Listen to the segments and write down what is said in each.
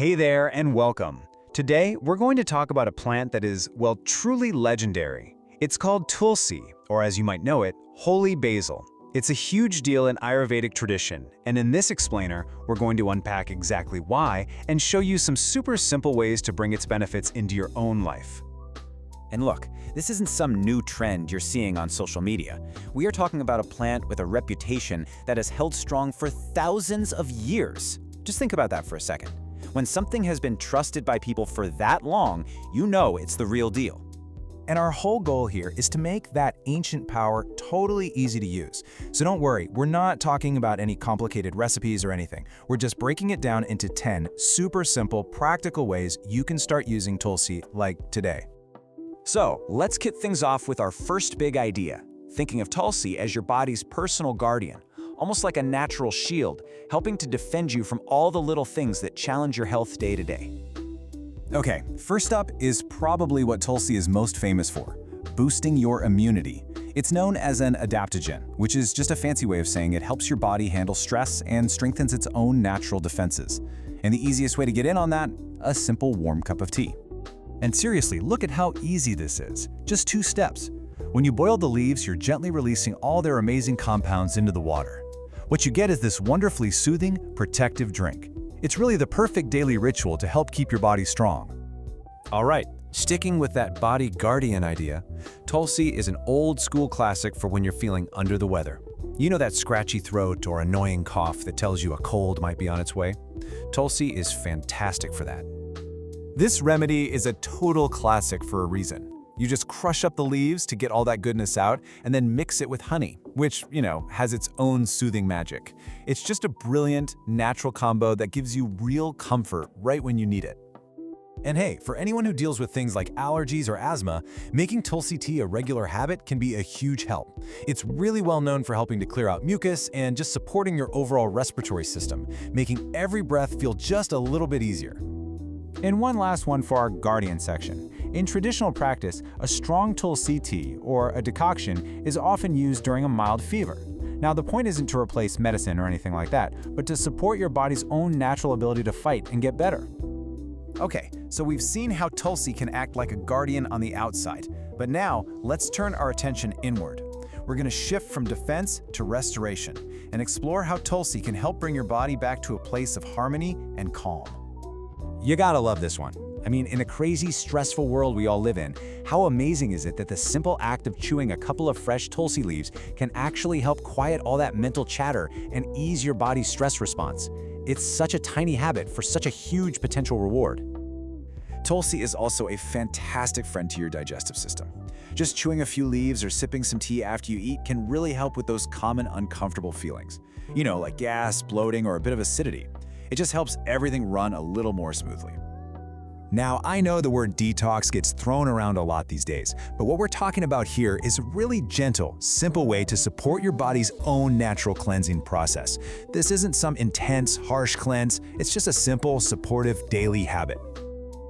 Hey there and welcome. Today, we're going to talk about a plant that is, well, truly legendary. It's called Tulsi, or as you might know it, Holy Basil. It's a huge deal in Ayurvedic tradition, and in this explainer, we're going to unpack exactly why and show you some super simple ways to bring its benefits into your own life. And look, this isn't some new trend you're seeing on social media. We are talking about a plant with a reputation that has held strong for thousands of years. Just think about that for a second. When something has been trusted by people for that long, you know it's the real deal. And our whole goal here is to make that ancient power totally easy to use. So don't worry, we're not talking about any complicated recipes or anything. We're just breaking it down into 10 super simple, practical ways you can start using Tulsi like today. So, let's kick things off with our first big idea, thinking of Tulsi as your body's personal guardian, almost like a natural shield, helping to defend you from all the little things that challenge your health day to day. Okay, first up is probably what Tulsi is most famous for, boosting your immunity. It's known as an adaptogen, which is just a fancy way of saying it helps your body handle stress and strengthens its own natural defenses. And the easiest way to get in on that, a simple warm cup of tea. And seriously, look at how easy this is. Just 2 steps. When you boil the leaves, you're gently releasing all their amazing compounds into the water. What you get is this wonderfully soothing, protective drink. It's really the perfect daily ritual to help keep your body strong. All right, sticking with that body guardian idea, Tulsi is an old-school classic for when you're feeling under the weather. You know that scratchy throat or annoying cough that tells you a cold might be on its way? Tulsi is fantastic for that. This remedy is a total classic for a reason. You just crush up the leaves to get all that goodness out and then mix it with honey, which, has its own soothing magic. It's just a brilliant, natural combo that gives you real comfort right when you need it. And hey, for anyone who deals with things like allergies or asthma, making Tulsi tea a regular habit can be a huge help. It's really well known for helping to clear out mucus and just supporting your overall respiratory system, making every breath feel just a little bit easier. And one last one for our guardian section. In traditional practice, a strong Tulsi tea, or a decoction, is often used during a mild fever. Now, the point isn't to replace medicine or anything like that, but to support your body's own natural ability to fight and get better. Okay, so we've seen how Tulsi can act like a guardian on the outside, but now let's turn our attention inward. We're going to shift from defense to restoration and explore how Tulsi can help bring your body back to a place of harmony and calm. You gotta love this one. I mean, in a crazy, stressful world we all live in, how amazing is it that the simple act of chewing a couple of fresh Tulsi leaves can actually help quiet all that mental chatter and ease your body's stress response? It's such a tiny habit for such a huge potential reward. Tulsi is also a fantastic friend to your digestive system. Just chewing a few leaves or sipping some tea after you eat can really help with those common uncomfortable feelings. Like gas, bloating, or a bit of acidity. It just helps everything run a little more smoothly. Now, I know the word detox gets thrown around a lot these days, but what we're talking about here is a really gentle, simple way to support your body's own natural cleansing process. This isn't some intense, harsh cleanse, it's just a simple, supportive daily habit.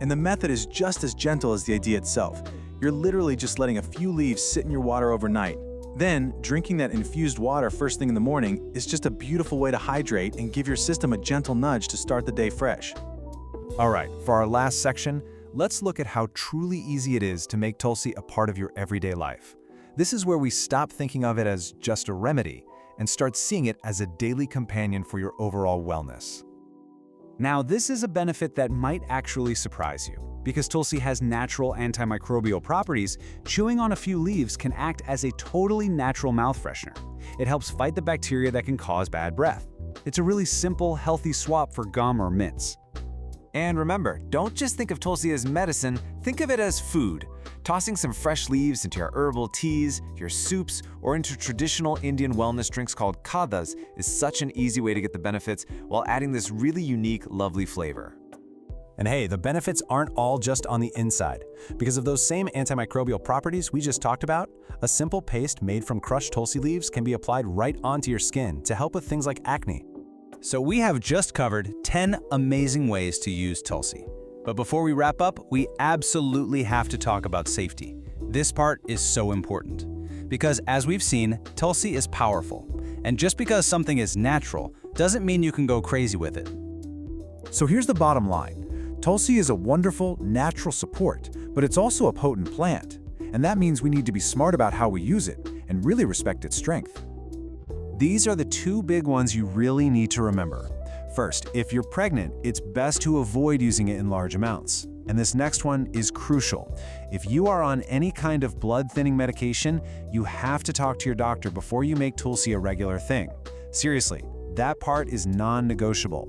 And the method is just as gentle as the idea itself. You're literally just letting a few leaves sit in your water overnight. Then, drinking that infused water first thing in the morning is just a beautiful way to hydrate and give your system a gentle nudge to start the day fresh. All right, for our last section, let's look at how truly easy it is to make Tulsi a part of your everyday life. This is where we stop thinking of it as just a remedy and start seeing it as a daily companion for your overall wellness. Now, this is a benefit that might actually surprise you. Because Tulsi has natural antimicrobial properties, chewing on a few leaves can act as a totally natural mouth freshener. It helps fight the bacteria that can cause bad breath. It's a really simple, healthy swap for gum or mints. And remember, don't just think of Tulsi as medicine, think of it as food. Tossing some fresh leaves into your herbal teas, your soups, or into traditional Indian wellness drinks called kadhas is such an easy way to get the benefits while adding this really unique, lovely flavor. And hey, the benefits aren't all just on the inside. Because of those same antimicrobial properties we just talked about, a simple paste made from crushed Tulsi leaves can be applied right onto your skin to help with things like acne. So we have just covered 10 amazing ways to use Tulsi. But before we wrap up, we absolutely have to talk about safety. This part is so important. Because as we've seen, Tulsi is powerful. And just because something is natural doesn't mean you can go crazy with it. So here's the bottom line. Tulsi is a wonderful, natural support, but it's also a potent plant. And that means we need to be smart about how we use it and really respect its strength. These are the two big ones you really need to remember. First, if you're pregnant, it's best to avoid using it in large amounts. And this next one is crucial. If you are on any kind of blood-thinning medication, you have to talk to your doctor before you make Tulsi a regular thing. Seriously, that part is non-negotiable.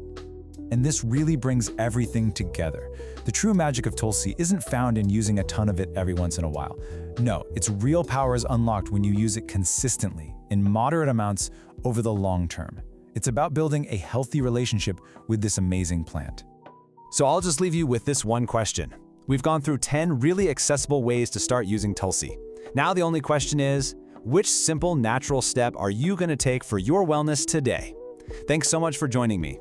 And this really brings everything together. The true magic of Tulsi isn't found in using a ton of it every once in a while. No, its real power is unlocked when you use it consistently, in moderate amounts, over the long term. It's about building a healthy relationship with this amazing plant. So I'll just leave you with this one question. We've gone through 10 really accessible ways to start using Tulsi. Now the only question is, which simple, natural step are you going to take for your wellness today? Thanks so much for joining me.